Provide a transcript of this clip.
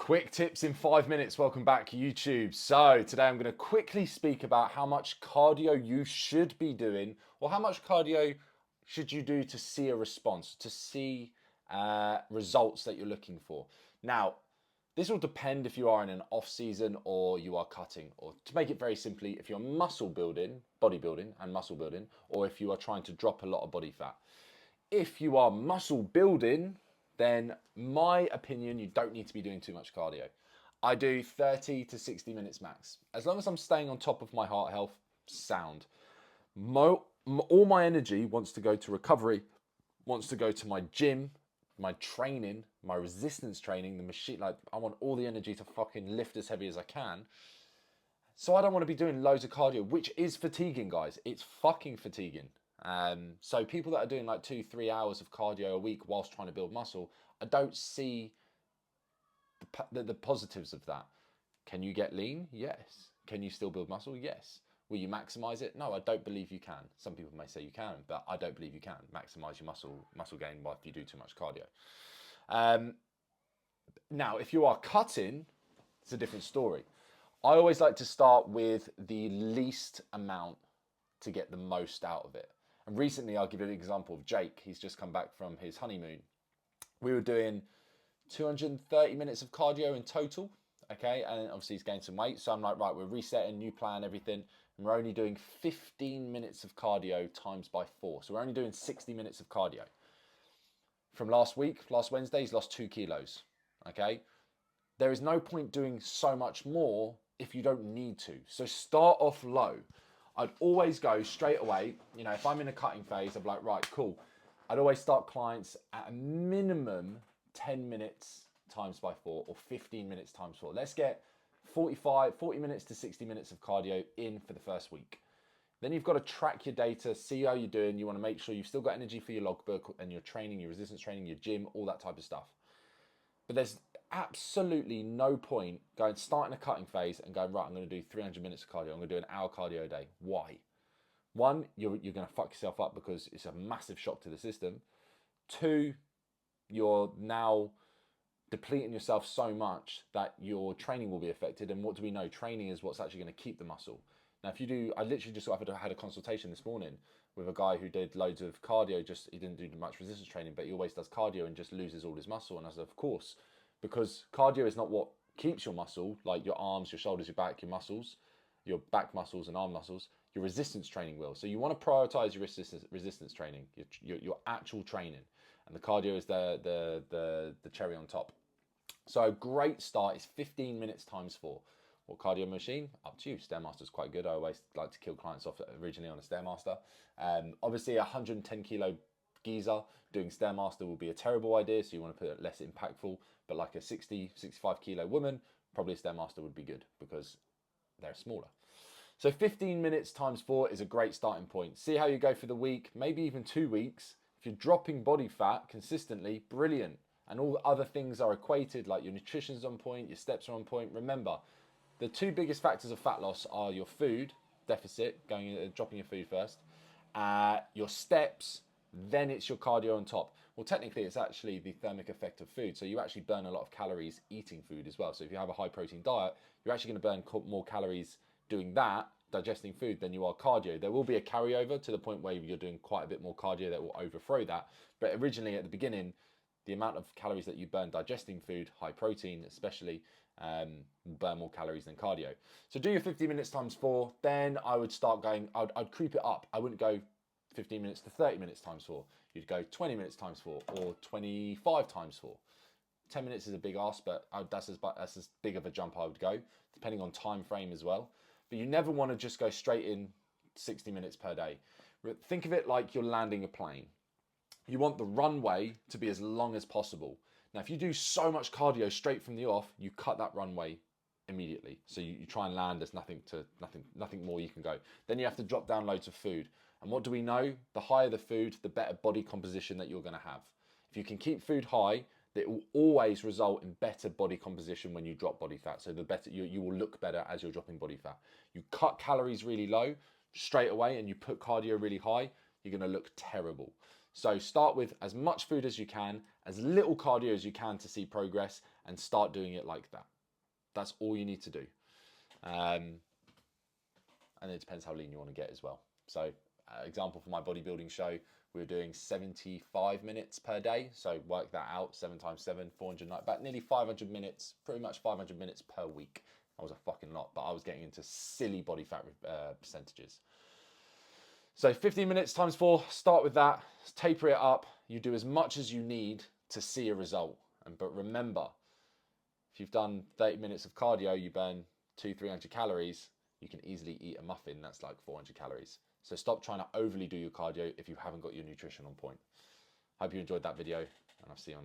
Quick tips in 5 minutes. Welcome back, YouTube. So today I'm going to quickly speak about how much cardio you should be doing, or how much cardio should you do to see a response, to see results that you're looking for. Now, this will depend if you are in an off season or you are cutting, or to make it very simply, if you're muscle building, bodybuilding and muscle building, or if you are trying to drop a lot of body fat. If you are muscle building, then my opinion, you don't need to be doing too much cardio. I do 30 to 60 minutes max. As long as I'm staying on top of my heart health, sound. All my energy wants to go to recovery, wants to go to my gym, my training, my resistance training, the machine. Like, I want all the energy to fucking lift as heavy as I can. So I don't want to be doing loads of cardio, which is fatiguing, guys. It's fucking fatiguing. So people that are doing like 2-3 hours of cardio a week whilst trying to build muscle, I don't see the positives of that. Can you get lean? Yes. Can you still build muscle? Yes. Will you maximize it? No, I don't believe you can. Some people may say you can, but I don't believe you can maximize your muscle gain if you do too much cardio. Now, if you are cutting, it's a different story. I always like to start with the least amount to get the most out of it. And recently, I'll give you an example of Jake. He's just come back from his honeymoon. We were doing 230 minutes of cardio in total, okay? And obviously he's gained some weight. So I'm like, right, we're resetting, new plan, everything. And we're only doing 15 minutes of cardio times by 4. So we're only doing 60 minutes of cardio. From last week, last Wednesday, he's lost 2 kilos, okay? There is no point doing so much more if you don't need to. So start off low. I'd always go straight away. You know, if I'm in a cutting phase, I'm like, right, cool. I'd always start clients at a minimum 10 minutes times by 4 or 15 minutes times 4. Let's get 40 minutes to 60 minutes of cardio in for the first week. Then you've got to track your data, see how you're doing. You want to make sure you've still got energy for your logbook and your training, your resistance training, your gym, all that type of stuff. But there's absolutely no point starting a cutting phase and going, right, I'm going to do 300 minutes of cardio. I'm going to do an hour cardio a day. Why? One, you're going to fuck yourself up because it's a massive shock to the system. Two, you're now depleting yourself so much that your training will be affected. And what do we know? Training is what's actually going to keep the muscle. Now, if you do, I literally just had a consultation this morning with a guy who did loads of cardio. He didn't do much resistance training, but he always does cardio and just loses all his muscle. And I said, of course, because cardio is not what keeps your muscle, like your arms, your shoulders, your back, your muscles, your back muscles and arm muscles. Your resistance training will. So you want to prioritize your resistance training, your actual training, and the cardio is the cherry on top. So a great start is 15 minutes times 4. What cardio machine? Up to you. Stairmaster's quite good. I always like to kill clients off originally on a Stairmaster. Obviously, a 110 kilo geezer doing Stairmaster will be a terrible idea, so you want to put it less impactful. But like a 60, 65 kilo woman, probably a Stairmaster would be good because they're smaller. So 15 minutes times 4 is a great starting point. See how you go for the week, maybe even 2 weeks. If you're dropping body fat consistently, brilliant. And all the other things are equated, like your nutrition's on point, your steps are on point. Remember, the 2 biggest factors of fat loss are your food deficit, dropping your food first, your steps, then it's your cardio on top. Well, technically, it's actually the thermic effect of food. So you actually burn a lot of calories eating food as well. So if you have a high protein diet, you're actually going to burn more calories doing that, digesting food, than you are cardio. There will be a carryover to the point where you're doing quite a bit more cardio that will overthrow that. But originally, at the beginning, the amount of calories that you burn digesting food, high protein especially, will burn more calories than cardio. So do your 50 minutes times 4. Then I would start going, I'd creep it up. I wouldn't go 15 minutes to 30 minutes times 4. You'd go 20 minutes times 4 or 25 times 4. 10 minutes is a big ask, but that's as big of a jump I would go, depending on time frame as well. But you never want to just go straight in 60 minutes per day. Think of it like you're landing a plane. You want the runway to be as long as possible. Now, if you do so much cardio straight from the off, you cut that runway immediately. So you try and land, there's nothing more you can go. Then you have to drop down loads of food. And what do we know? The higher the food, the better body composition that you're going to have. If you can keep food high, it will always result in better body composition when you drop body fat. So the better you will look better as you're dropping body fat. You cut calories really low straight away and you put cardio really high, you're going to look terrible. So start with as much food as you can, as little cardio as you can to see progress, and start doing it like that. That's all you need to do. And it depends how lean you want to get as well. So example for my bodybuilding show, we were doing 75 minutes per day. So work that out, 7 times 7, 400, about nearly 500 minutes, pretty much 500 minutes per week. That was a fucking lot, but I was getting into silly body fat percentages. So 15 minutes times 4, start with that, taper it up. You do as much as you need to see a result. But remember, if you've done 30 minutes of cardio, you burn 200-300 calories. You can easily eat a muffin, that's like 400 calories. So stop trying to overly do your cardio if you haven't got your nutrition on point. Hope you enjoyed that video, and I'll see you on the